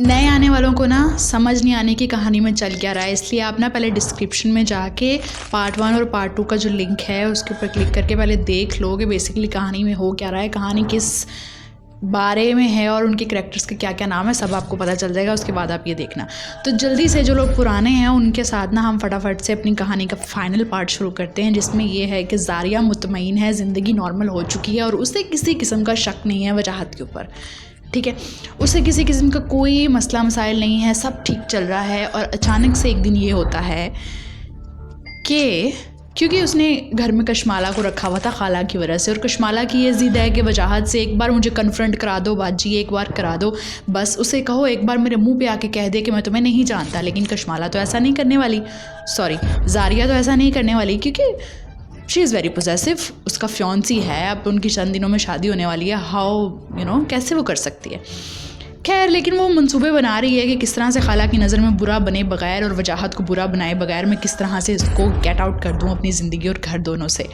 नए आने वालों को ना समझ नहीं आने की कहानी में चल क्या रहा है, इसलिए आप ना पहले डिस्क्रिप्शन में जाके पार्ट 1 और पार्ट 2 का जो लिंक है उसके ऊपर क्लिक करके पहले देख लो कि बेसिकली कहानी में हो क्या रहा है, कहानी किस बारे में है और उनके कैरेक्टर्स के क्या क्या नाम है, सब आपको पता चल जाएगा। उसके बाद आप ये देखना। तो जल्दी से जो लोग पुराने हैं उनके साथ ना हम फटाफट से अपनी कहानी का फाइनल पार्ट शुरू करते हैं, जिसमें ये है कि जारिया मुतमईन है, ज़िंदगी नॉर्मल हो चुकी है और उसे किसी किस्म का शक नहीं है वजाहत के ऊपर। ठीक है, उसे किसी किस्म का कोई मसला मसाइल नहीं है, सब ठीक चल रहा है। और अचानक से एक दिन ये होता है कि क्योंकि उसने घर में कशमाला को रखा हुआ था खाला की वजह से, और कशमाला की ये ज़िद है कि वजाहत से एक बार मुझे कन्फ्रंट करा दो बाजी, एक बार करा दो, बस उसे कहो एक बार मेरे मुंह पे आके कह दे कि मैं तुम्हें नहीं जानता। लेकिन कशमाला तो ऐसा नहीं करने वाली, सॉरी जारिया तो ऐसा नहीं करने वाली, क्योंकि शी इज़ वेरी पोजेसिव। उसका फ्योंसी है, अब उनकी चंद दिनों में शादी होने वाली है, हाउ कैसे वो कर सकती है। खैर, लेकिन वो मंसूबे बना रही है कि किस तरह से खाला की नज़र में बुरा बने बगैर और वजाहत को बुरा बनाए बगैर मैं किस तरह से इसको गेट आउट कर दूँ अपनी ज़िंदगी और घर दोनों से।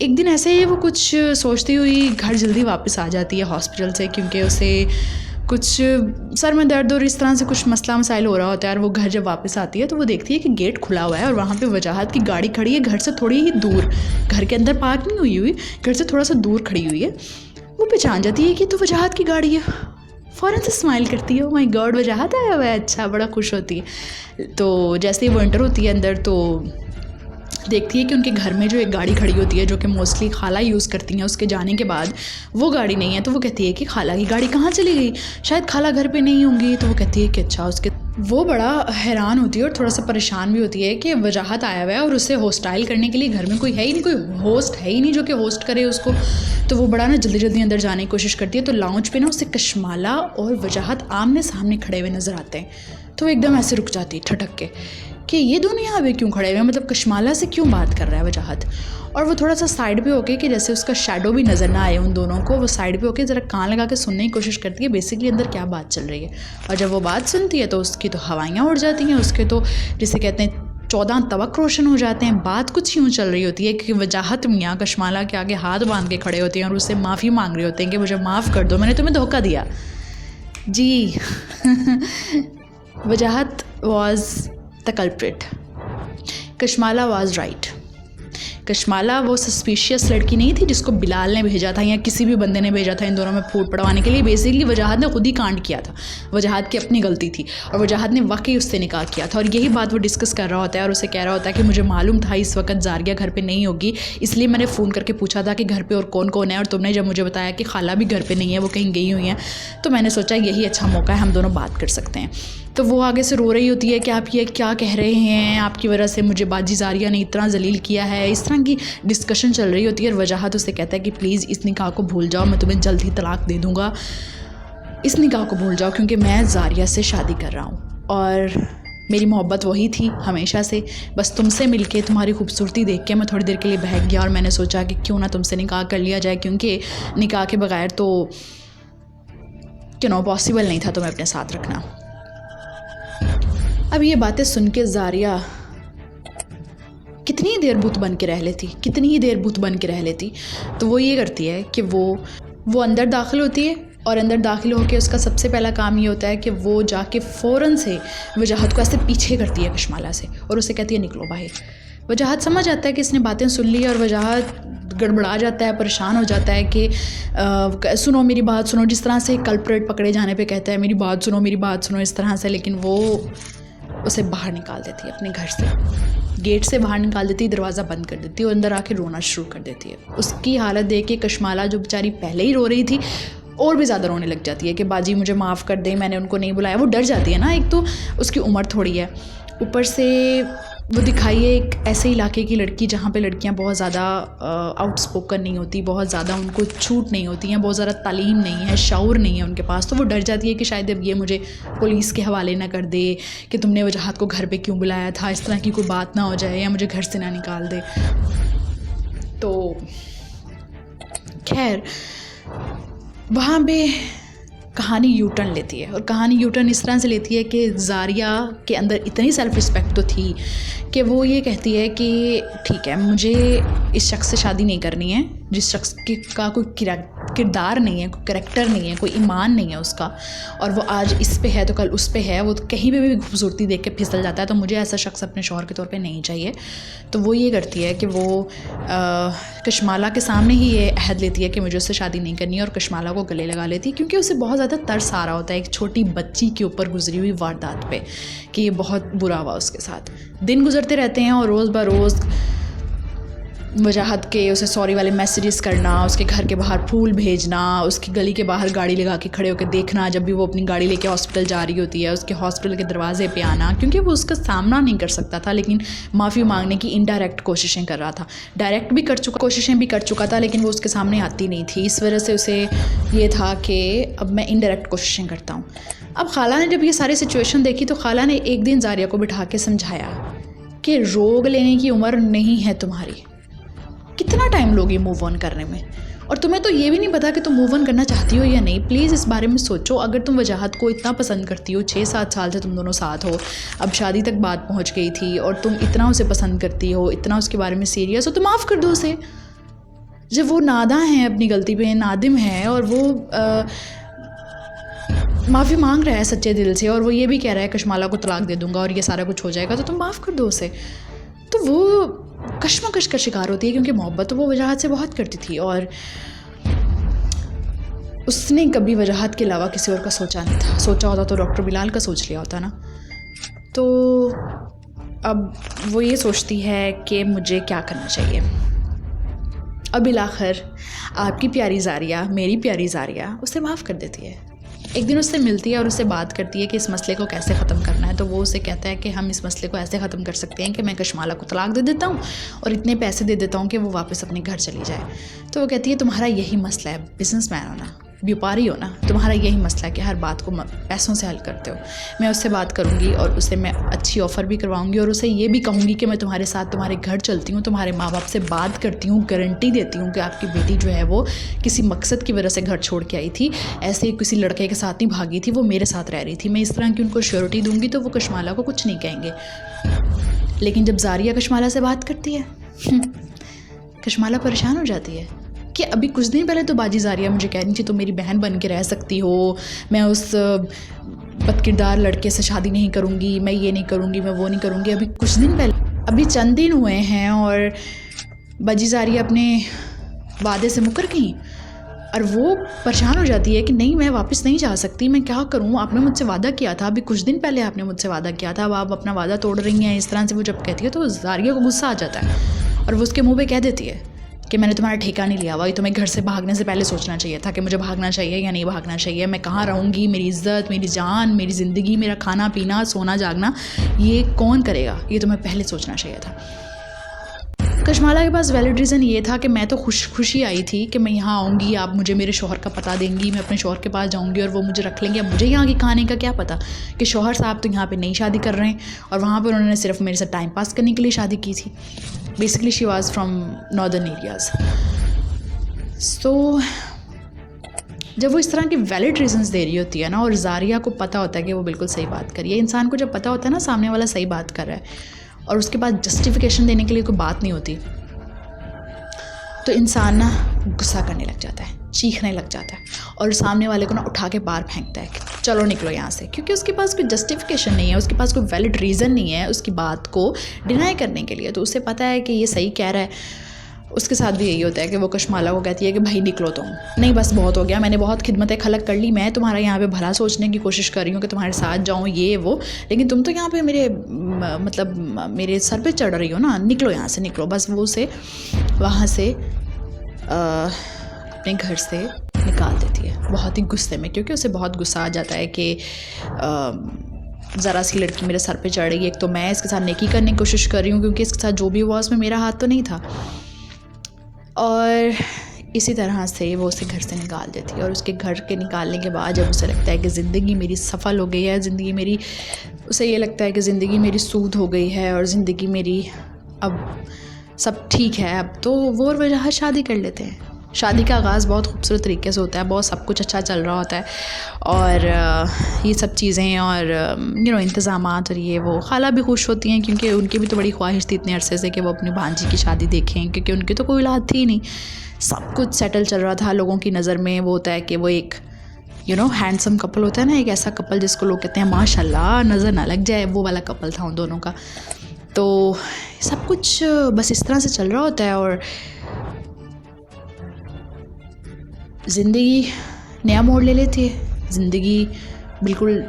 एक दिन ऐसे ही वो कुछ सोचती हुई घर जल्दी वापस आ जाती है हॉस्पिटल से, क्योंकि उसे कुछ सर में दर्द और इस तरह से कुछ मसला मसाइल हो रहा होता है। और वो घर जब वापस आती है तो वो देखती है कि गेट खुला हुआ है और वहाँ पे वजाहत की गाड़ी खड़ी है, घर से थोड़ी ही दूर, घर के अंदर पार्क नहीं हुई, घर से थोड़ा सा दूर खड़ी हुई है। वो पहचान जाती है कि तो वजाहत की गाड़ी है, फ़ौरन से स्माइल करती है, ओ माय गॉड वजाहत आया हुआ है, अच्छा, बड़ा खुश होती है। तो जैसे ही वो एंटर होती है अंदर तो देखती है कि उनके घर में जो एक गाड़ी खड़ी होती है जो कि मोस्टली खाला यूज़ करती हैं, उसके जाने के बाद वो गाड़ी नहीं है। तो वो कहती है कि खाला की गाड़ी कहाँ चली गई, शायद खाला घर पे नहीं होंगी। तो वो कहती है कि अच्छा, उसके वो बड़ा हैरान होती है और थोड़ा सा परेशान भी होती है कि वजाहत आया हुआ है और उसे होस्टाइल करने के लिए घर में कोई है ही नहीं, कोई होस्ट है ही नहीं जो कि होस्ट करे उसको। तो वो बड़ा ना जल्दी जल्दी अंदर जाने की कोशिश करती है। तो लाउंज पे ना उसे कशमाला और वजाहत आमने सामने खड़े हुए नज़र आते हैं। तो वो एकदम ऐसे रुक जाती है ठटक के कि ये दोनों यहाँ पे क्यों खड़े हुए हैं, मतलब कशमाला से क्यों बात कर रहा है वजाहत। और वो थोड़ा सा साइड पे होके कि जैसे उसका शैडो भी नज़र ना आए उन दोनों को, वो साइड पे होके ज़रा कान लगा के सुनने की कोशिश करती है बेसिकली अंदर क्या बात चल रही है। और जब वो बात सुनती है तो उसकी तो हवाइयाँ उड़ जाती हैं, उसके तो जिसे कहते हैं 14 तवक रोशन हो जाते हैं। बात कुछ यूँ चल रही होती है कि वजाहत मियाँ कशमाला के आगे हाथ बांध के खड़े होते हैं और उससे माफ़ी मांग रहे होते हैं कि मुझे माफ़ कर दो, मैंने तुम्हें धोखा दिया जी। Wajahat was the culprit, Kashmala was right. Kashmala वो सस्पिशियस लड़की नहीं थी जिसको बिलाल ने भेजा था या किसी भी बंदे ने भेजा था इन दोनों में फूट पड़वाने के लिए। बेसिकली वजाहत ने खुद ही कांड किया था, वजाहत की अपनी गलती थी और वजाहत ने वाकई उससे निकाह किया था। और यही बात वो डिस्कस कर रहा होता है और उसे कह रहा होता है कि मुझे मालूम था इस वक्त जारिया घर पे नहीं होगी, इसलिए मैंने फ़ोन करके पूछा था कि घर पे और कौन कौन है, और तुमने जब मुझे बताया कि खाला भी घर पे नहीं है, वो कहीं गई हुई हैं, तो मैंने सोचा यही अच्छा मौका है, हम दोनों बात कर सकते हैं। तो वो आगे से रो रही होती है कि आप ये क्या कह रहे हैं, आपकी वजह से मुझे बाजी जारिया ने इतना जलील किया है, इस तरह की डिस्कशन चल रही होती है। और वजाहत उससे कहता है कि प्लीज़ इस निकाह को भूल जाओ, मैं तुम्हें जल्द ही तलाक दे दूँगा, इस निकाह को भूल जाओ, क्योंकि मैं जारिया से शादी कर रहा हूँ और मेरी मोहब्बत वही थी हमेशा से। बस तुमसे मिलके, तुम्हारी खूबसूरती देख के मैं थोड़ी देर के लिए बहक गया और मैंने सोचा कि क्यों ना तुमसे निकाह कर लिया जाए, क्योंकि निकाह के बगैर तो पॉसिबल नहीं था तुम्हें अपने साथ रखना। अब ये बातें सुन के जारिया कितनी देर बुत बन के रह लेती, कितनी ही देर बुत बन के रह लेती। तो वो ये करती है कि वो अंदर दाखिल होती है और अंदर दाखिल होकर उसका सबसे पहला काम ये होता है कि वो जाके फ़ौरन से वजाहत को ऐसे पीछे करती है कशमाला से और उसे कहती है निकलो बाहर। वजाहत समझ आता है कि इसने बातें सुन ली और वजाहत गड़बड़ा जाता है, परेशान हो जाता है कि सुनो मेरी बात सुनो, जिस तरह से कल्प्रेट पकड़े जाने पे कहता है मेरी बात सुनो, मेरी बात सुनो, इस तरह से। लेकिन वो उसे बाहर निकाल देती है अपने घर से, गेट से बाहर निकाल देती है, दरवाज़ा बंद कर देती है और अंदर आके रोना शुरू कर देती है। उसकी हालत देख के कशमाला, जो बेचारी पहले ही रो रही थी, और भी ज़्यादा रोने लग जाती है कि बाजी मुझे माफ़ कर दे, मैंने उनको नहीं बुलाया। वो डर जाती है ना, एक तो उसकी उम्र थोड़ी है, ऊपर से वो दिखाई है एक ऐसे इलाके की लड़की जहाँ पे लड़कियाँ बहुत ज़्यादा आउटस्पोकन नहीं होती, बहुत ज़्यादा उनको छूट नहीं होती हैं, बहुत ज़्यादा तालीम नहीं है, शऊर नहीं है उनके पास। तो वो डर जाती है कि शायद अब ये मुझे पुलिस के हवाले ना कर दे कि तुमने वजाहत को घर पे क्यों बुलाया था, इस तरह की कोई बात ना हो जाए या मुझे घर से ना निकाल दे। तो खैर वहाँ पे कहानी यू टर्न लेती है और कहानी यू टर्न इस तरह से लेती है कि जारिया के अंदर इतनी सेल्फ़ रिस्पेक्ट तो थी कि वो ये कहती है कि ठीक है, मुझे इस शख्स से शादी नहीं करनी है, जिस शख्स का कोई किरदार नहीं है, कोई करैक्टर नहीं है, कोई ईमान नहीं है उसका, और वो आज इस पे है तो कल उस पे है, वो तो कहीं पे भी खूबसूरती देख के फिसल जाता है, तो मुझे ऐसा शख्स अपने शौहर के तौर पे नहीं चाहिए। तो वो ये करती है कि वो कशमाला के सामने ही ये अहद लेती है कि मुझे उससे शादी नहीं करनी है, और कशमाला को गले लगा लेती है, क्योंकि उसे बहुत ज़्यादा तरस आ रहा होता है एक छोटी बच्ची के ऊपर गुजरी हुई वारदात पे कि ये बहुत बुरा हुआ उसके साथ। दिन गुजरते रहते हैं और रोज़ ब रोज़ वजाहत के उसे सॉरी वाले मैसेजेस करना, उसके घर के बाहर फूल भेजना, उसकी गली के बाहर गाड़ी लगा के खड़े होकर देखना जब भी वो अपनी गाड़ी लेके हॉस्पिटल जा रही होती है, उसके हॉस्पिटल के दरवाजे पे आना, क्योंकि वो उसका सामना नहीं कर सकता था, लेकिन माफ़ी मांगने की इनडायरेक्ट कोशिशें कर रहा था। डायरेक्ट भी कोशिशें भी कर चुका था, लेकिन वो उसके सामने आती नहीं थी। इस वजह से उसे ये था कि अब मैं इनडायरेक्ट कोशिशें करता हूँ। अब खाला ने जब ये सारी सिचुएशन देखी तो खाला ने एक दिन जारिया को बिठा के समझाया कि रोग लेने की उम्र नहीं है तुम्हारी, कितना टाइम लोगे मूव ऑन करने में, और तुम्हें तो ये भी नहीं पता कि तुम मूव ऑन करना चाहती हो या नहीं। प्लीज़ इस बारे में सोचो। अगर तुम वजाहत को इतना पसंद करती हो, 6-7 साल से तुम दोनों साथ हो, अब शादी तक बात पहुंच गई थी, और तुम इतना उसे पसंद करती हो, इतना उसके बारे में सीरियस हो, तो माफ़ कर दो उसे। जब वो नादा है, अपनी गलती पे नादिम है, और वो माफ़ी मांग रहा है सच्चे दिल से, और वो ये भी कह रहा है कशमाला को तलाक दे दूंगा और ये सारा कुछ हो जाएगा, तो तुम माफ़ कर दो उसे। तो वो कश्मकश का शिकार होती है, क्योंकि मोहब्बत तो वो वजाहत से बहुत करती थी, और उसने कभी वजाहत के अलावा किसी और का सोचा नहीं था। सोचा होता तो डॉक्टर बिलाल का सोच लिया होता ना। तो अब वो ये सोचती है कि मुझे क्या करना चाहिए। अब आखिर आपकी प्यारी जारिया, मेरी प्यारी जारिया उसे माफ़ कर देती है। एक दिन उससे मिलती है और उससे बात करती है कि इस मसले को कैसे ख़त्म करना है। तो वो उसे कहता है कि हम इस मसले को ऐसे ख़त्म कर सकते हैं कि मैं कशमाला को तलाक दे देता हूँ और इतने पैसे दे देता हूँ कि वो वापस अपने घर चली जाए। तो वो कहती है तुम्हारा यही मसला है, बिजनेसमैन होना, व्यापारी हो ना, तुम्हारा यही मसला है कि हर बात को पैसों से हल करते हो। मैं उससे बात करूँगी और उससे मैं अच्छी ऑफ़र भी करवाऊँगी, और उसे ये भी कहूँगी कि मैं तुम्हारे साथ तुम्हारे घर चलती हूँ, तुम्हारे माँ बाप से बात करती हूँ, गारंटी देती हूँ कि आपकी बेटी जो है वो किसी मकसद की वजह से घर छोड़ के आई थी, ऐसे ही किसी लड़के के साथ नहीं भागी थी, वो मेरे साथ रह रही थी। मैं इस तरह की उनको श्योरिटी दूँगी तो वो कशमाला को कुछ नहीं कहेंगे। लेकिन जब जारिया कशमाला से बात करती है कशमाला परेशान हो जाती है कि अभी कुछ दिन पहले तो बाजी जारिया मुझे कह रही थी तुम मेरी बहन बन के रह सकती हो, मैं उस बदकिरदार लड़के से शादी नहीं करूँगी, मैं ये नहीं करूँगी, मैं वो नहीं करूँगी। अभी कुछ दिन पहले, अभी चंद दिन हुए हैं और बाजी जारिया अपने वादे से मुकर गई, और वो परेशान हो जाती है कि नहीं मैं वापस नहीं जा सकती, मैं क्या करूँ, आपने मुझसे वादा किया था, अभी कुछ दिन पहले आपने मुझसे वादा किया था, अब आप अपना वादा तोड़ रही हैं। इस तरह से वो जब कहती है तो जारिया को गुस्सा आ जाता है, और वो उसके मुँह पे कह देती है कि मैंने तुम्हारा ठेका नहीं लिया हुआ, ये तुम्हें घर से भागने से पहले सोचना चाहिए था कि मुझे भागना चाहिए या नहीं भागना चाहिए, मैं कहाँ रहूँगी, मेरी इज़्ज़त, मेरी जान, मेरी ज़िंदगी, मेरा खाना पीना, सोना जागना, ये कौन करेगा, ये तुम्हें पहले सोचना चाहिए था। कशमाला के पास वैलिड रीज़न ये था कि मैं तो खुशी आई थी कि मैं यहाँ आऊँगी, आप मुझे मेरे शौहर का पता देंगी, मैं अपने शौहर के पास जाऊँगी और वो मुझे रख लेंगे। अब मुझे यहाँ की कहानी का क्या पता कि शौहर साहब तो यहाँ पे नई शादी कर रहे हैं, और वहाँ पर उन्होंने सिर्फ मेरे साथ टाइम पास करने के लिए शादी की थी। Basically she was from northern areas. So जब वो इस तरह की वैलिड रीजंस दे रही होती है ना, और जारिया को पता होता है कि वो बिल्कुल सही बात कर रही है। इंसान को जब पता होता है ना सामने वाला सही बात कर रहा है और उसके बाद जस्टिफिकेशन देने के लिए कोई बात नहीं होती, तो इंसान ना गुस्सा करने लग जाता है, चीखने लग जाता है, और सामने वाले को ना उठा के बाहर फेंकता है कि चलो निकलो यहाँ से, क्योंकि उसके पास कोई जस्टिफिकेशन नहीं है, उसके पास कोई वैलिड रीज़न नहीं है उसकी बात को डिनाई करने के लिए। तो उसे पता है कि ये सही कह रहा है। उसके साथ भी यही होता है कि वो कशमाला को कहती है कि भाई निकलो तुम, नहीं बस बहुत हो गया, मैंने बहुत खिदमत खलक कर ली, मैं तुम्हारा यहाँ पे भला सोचने की कोशिश कर रही हूँ कि तुम्हारे साथ जाऊँ ये वो, लेकिन तुम तो यहाँ पे मेरे मतलब मेरे सर पे चढ़ रही हो ना, निकलो यहाँ से, निकलो। बस वो उसे वहाँ से अपने घर से निकाल देती है बहुत ही गुस्से में, क्योंकि उसे बहुत गुस्सा आ जाता है कि ज़रा सी लड़की मेरे सर पे चढ़ रही है, एक तो मैं इसके साथ नेकी करने की कोशिश कर रही हूँ क्योंकि इसके साथ जो भी हुआ उसमें मेरा हाथ तो नहीं था, और इसी तरह से वो उसे घर से निकाल देती है। और उसके घर के निकालने के बाद जब उसे लगता है कि ज़िंदगी मेरी सफल हो गई है, ज़िंदगी मेरी, उसे ये लगता है कि ज़िंदगी मेरी सूद हो गई है और ज़िंदगी मेरी अब सब ठीक है, अब तो वो और वजह शादी कर लेते हैं। शादी का आगाज़ बहुत खूबसूरत तरीके से होता है, बहुत सब कुछ अच्छा चल रहा होता है और ये सब चीज़ें और इंतज़ामात और ये वो। खाला भी खुश होती हैं क्योंकि उनकी भी तो बड़ी ख्वाहिश थी इतने अरसे से कि वो अपनी भांजी की शादी देखें, क्योंकि उनकी तो कोई औलाद थी नहीं, सब कुछ सेटल चल रहा था। लोगों की नज़र में वो होता है कि वो एक हैंडसम कपल होता है ना, एक ऐसा कपल जिसको लोग कहते हैं माशाल्लाह नज़र ना लग जाए, वो वाला कपल था उन दोनों का। तो सब कुछ बस इस तरह से चल रहा होता है और ज़िंदगी नया मोड़ ले लेती है। ज़िंदगी बिल्कुल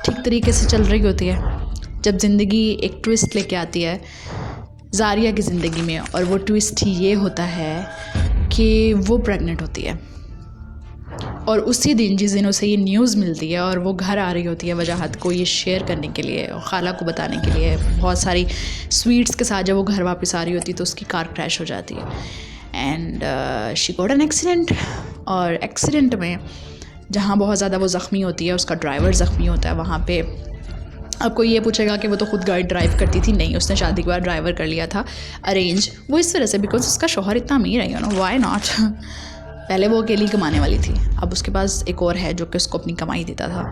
ठीक तरीके से चल रही होती है जब ज़िंदगी एक ट्विस्ट लेके आती है ज़ारिया की ज़िंदगी में, और वो ट्विस्ट ये होता है कि वो प्रेग्नेंट होती है। और उसी दिन जिस दिन उसे ये न्यूज़ मिलती है और वो घर आ रही होती है वजाहत को ये शेयर करने के लिए और खाला को बताने के लिए बहुत सारी स्वीट्स के साथ, जब वो घर वापस आ रही होती है तो उसकी कार क्रैश हो जाती है and she got an accident. और एक्सीडेंट में जहाँ बहुत ज़्यादा वो ज़ख्मी होती है, उसका ड्राइवर ज़ख्मी होता है वहाँ पे। अब कोई ये पूछेगा कि वो तो खुद गाड़ी ड्राइव करती थी, नहीं, उसने शादी के बाद ड्राइवर कर लिया था अरेंज। वो इस वजह से बिकॉज उसका शौहर इतना अमीर है, व्हाई नॉट। पहले वो अकेली कमाने वाली थी, अब उसके पास एक और है जो कि उसको अपनी कमाई देता था।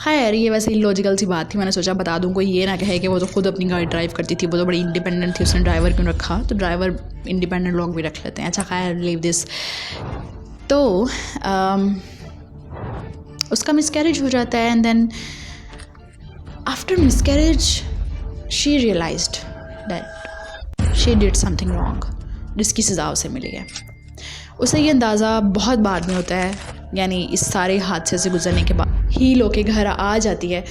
खैर ये वैसे इलॉजिकल सी बात थी, मैंने सोचा बता दूं, कोई ये ना कहे कि वो तो खुद अपनी गाड़ी ड्राइव करती थी, वो तो बड़ी इंडिपेंडेंट थी, उसने ड्राइवर क्यों रखा। तो ड्राइवर इंडिपेंडेंट लोग भी रख लेते हैं। अच्छा खैर लीव दिस। तो उसका मिसकैरेज हो जाता है and then after miscarriage she realised that she did something wrong, जिसकी सज़ा उसे मिली है। उसे ये अंदाज़ा बहुत बाद में होता है, यानी इस सारे हादसे से गुजरने के बाद हील होके घर आ जाती है।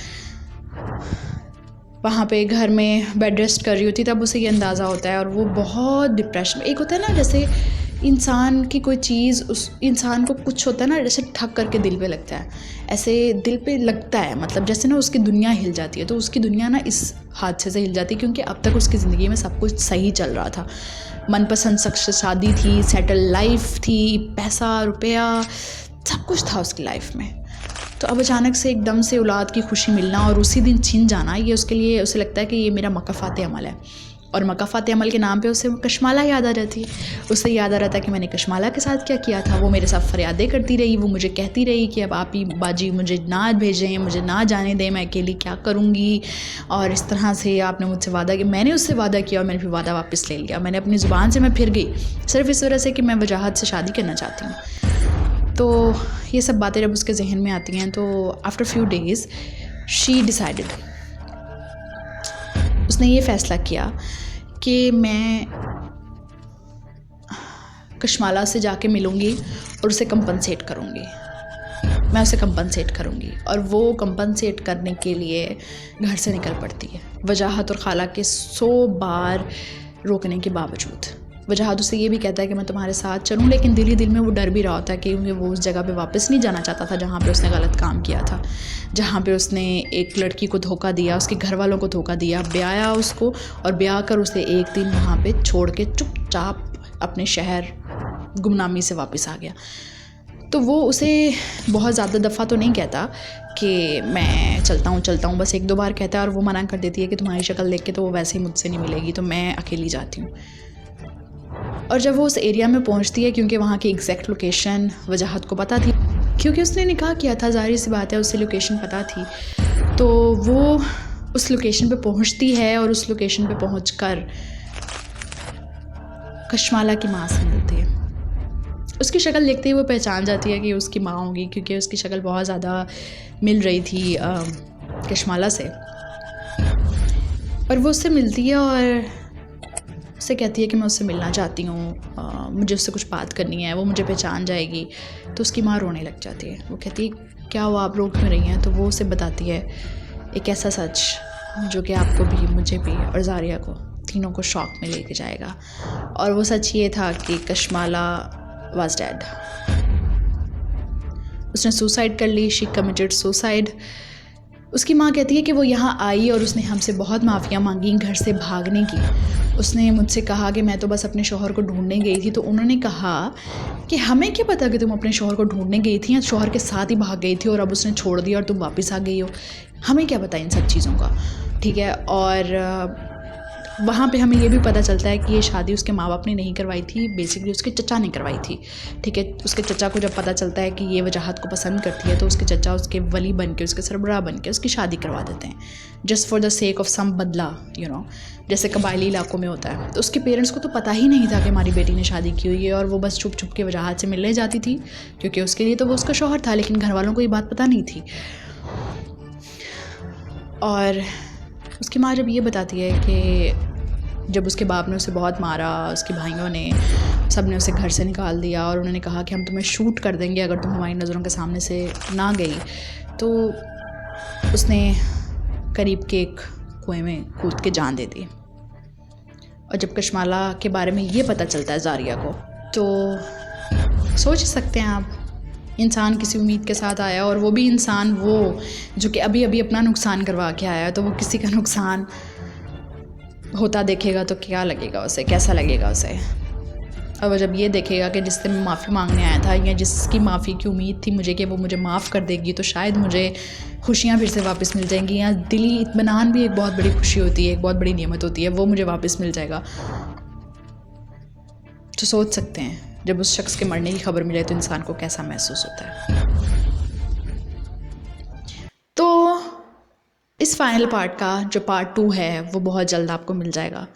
वहाँ पे घर में बेड रेस्ट कर रही होती है, तब उसे ये अंदाज़ा होता है और वो बहुत डिप्रेशन में। एक होता है ना जैसे इंसान की कोई चीज़, उस इंसान को कुछ होता है ना जैसे ठक करके दिल पे लगता है, ऐसे दिल पे लगता है, मतलब जैसे ना उसकी दुनिया हिल जाती है। तो उसकी दुनिया ना इस हादसे से हिल जाती है क्योंकि अब तक उसकी ज़िंदगी में सब कुछ सही चल रहा था। मनपसंद शख्स से शादी थी, सेटल लाइफ थी, पैसा रुपया सब कुछ था उसकी लाइफ में। तो अब अचानक से एकदम से औलाद की खुशी मिलना और उसी दिन छिन जाना, ये उसके लिए उसे लगता है कि ये मेरा मकाफ़ात अमल है। और मकाफ़ात अमल के नाम पे उसे कशमाला याद आ जाती है। उसे याद आ रहा था कि मैंने कशमाला के साथ क्या किया था। वो मेरे साथ फरियादें करती रही, वो मुझे कहती रही कि अब आप ही बाजी मुझे ना भेजें, मुझे ना जाने दें, मैं अकेली क्या करूँगी। और इस तरह से आपने मुझसे वादा किया, मैंने उससे वादा किया और मैंने फिर वादा वापस ले लिया। मैंने अपनी ज़ुबान से मैं फिर गई सिर्फ इस वजह से कि मैं वजाहत से शादी करना चाहती हूँ। तो ये सब बातें जब उसके जहन में आती हैं तो after few days she decided, उसने ये फ़ैसला किया कि मैं कशमाला से जाके मिलूँगी और उसे कंपनसेट करूँगी, मैं उसे कंपनसेट करूँगी। और वो कंपनसेट करने के लिए घर से निकल पड़ती है, वजाहत और खाला के 100 बार रोकने के बावजूद। वजाहत उसे ये भी कहता है कि मैं तुम्हारे साथ चलूँ, लेकिन दिल ही दिल में वो डर भी रहा होता है कि वो उस जगह पे वापस नहीं जाना चाहता था जहाँ पे उसने गलत काम किया था, जहाँ पे उसने एक लड़की को धोखा दिया, उसके घर वालों को धोखा दिया, ब्याया उसको और ब्याह कर उसे एक दिन वहाँ पे छोड़ के चुपचाप अपने शहर गुमनामी से वापस आ गया। तो वो उसे बहुत ज़्यादा दफ़ा तो नहीं कहता कि मैं चलता हूँ, बस 1-2 बार कहता है और वो मना कर देती है कि तुम्हारी शक्ल देख के तो वो वैसे ही मुझसे नहीं मिलेगी, तो मैं अकेली जाती हूँ। और जब वो उस एरिया में पहुंचती है, क्योंकि वहाँ की एग्जैक्ट लोकेशन वजाहत को पता थी, क्योंकि उसने निकाह किया था, ज़ाहिर सी बात है उसे लोकेशन पता थी। तो वो उस लोकेशन पे पहुंचती है और उस लोकेशन पे पहुंचकर कशमाला की माँ से मिलती है। उसकी शक्ल देखते ही वो पहचान जाती है कि उसकी माँ होगी, क्योंकि उसकी शक्ल बहुत ज़्यादा मिल रही थी कशमाला से। और वो उससे मिलती है और उससे कहती है कि मैं उससे मिलना चाहती हूँ, मुझे उससे कुछ बात करनी है, वो मुझे पहचान जाएगी। तो उसकी माँ रोने लग जाती है। वो कहती है क्या हुआ, आप रो क्यों रही हैं? तो वो उसे बताती है एक ऐसा सच जो कि आपको भी, मुझे भी और ज़ारिया को, तीनों को शॉक में लेके जाएगा। और वो सच ये था कि कशमाला वाज डेड, उसने सुसाइड कर ली, शी कमिटेड सुसाइड। उसकी माँ कहती है कि वो यहाँ आई और उसने हमसे बहुत माफ़ियाँ मांगी घर से भागने की। उसने मुझसे कहा कि मैं तो बस अपने शौहर को ढूंढने गई थी। तो उन्होंने कहा कि हमें क्या पता कि तुम अपने शौहर को ढूंढने गई थी या शौहर के साथ ही भाग गई थी और अब उसने छोड़ दिया और तुम वापस आ गई हो, हमें क्या पता इन सब चीज़ों का, ठीक है। और वहाँ पे हमें ये भी पता चलता है कि ये शादी उसके माँ बाप ने नहीं करवाई थी, बेसिकली उसके चचा ने करवाई थी। ठीक है, उसके चचा को जब पता चलता है कि ये वजाहत को पसंद करती है तो उसके चचा उसके वली बन के, उसके सरबराह बन के उसकी शादी करवा देते हैं, just for the sake of some बदला, जैसे कबायली इलाकों में होता है। तो उसके पेरेंट्स को तो पता ही नहीं था कि हमारी बेटी ने शादी की हुई है, और वो बस छुप छुप के वजाहत से मिलने जाती थी, क्योंकि उसके लिए तो वो उसका शौहर था, लेकिन घर वालों को ये बात पता नहीं थी। और उसकी माँ जब ये बताती है कि जब उसके बाप ने उसे बहुत मारा, उसके भाइयों ने, सब ने उसे घर से निकाल दिया, और उन्होंने कहा कि हम तुम्हें शूट कर देंगे अगर तुम हमारी नज़रों के सामने से ना गई, तो उसने करीब के एक कुएं में कूद के जान दे दी। और जब कशमाला के बारे में ये पता चलता है जारिया को, तो सोच सकते हैं आप, इंसान किसी उम्मीद के साथ आया, और वो भी इंसान वो जो कि अभी अभी अपना नुकसान करवा के आया, तो वो किसी का नुकसान होता देखेगा तो क्या लगेगा उसे, कैसा लगेगा उसे। और वो जब ये देखेगा कि जिससे मैं माफ़ी मांगने आया था, या जिसकी माफ़ी की उम्मीद थी मुझे कि वो मुझे माफ़ कर देगी, तो शायद मुझे खुशियाँ फिर से वापस मिल जाएंगी, या दिली इत्मीनान भी एक बहुत बड़ी खुशी होती है, एक बहुत बड़ी नेमत होती है, वो मुझे वापस मिल जाएगा। तो सोच सकते हैं जब उस शख्स के मरने की खबर मिले तो इंसान को कैसा महसूस होता है। तो इस फाइनल पार्ट का जो पार्ट 2 है वो बहुत जल्द आपको मिल जाएगा,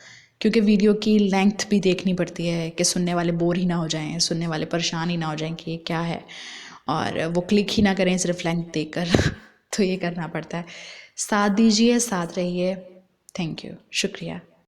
क्योंकि वीडियो की लेंथ भी देखनी पड़ती है कि सुनने वाले बोर ही ना हो जाएं, सुनने वाले परेशान ही ना हो जाएं कि ये क्या है, और वो क्लिक ही ना करें सिर्फ लेंथ देखकर तो ये करना पड़ता है। साथ दीजिए, साथ रहिए। थैंक यू, शुक्रिया।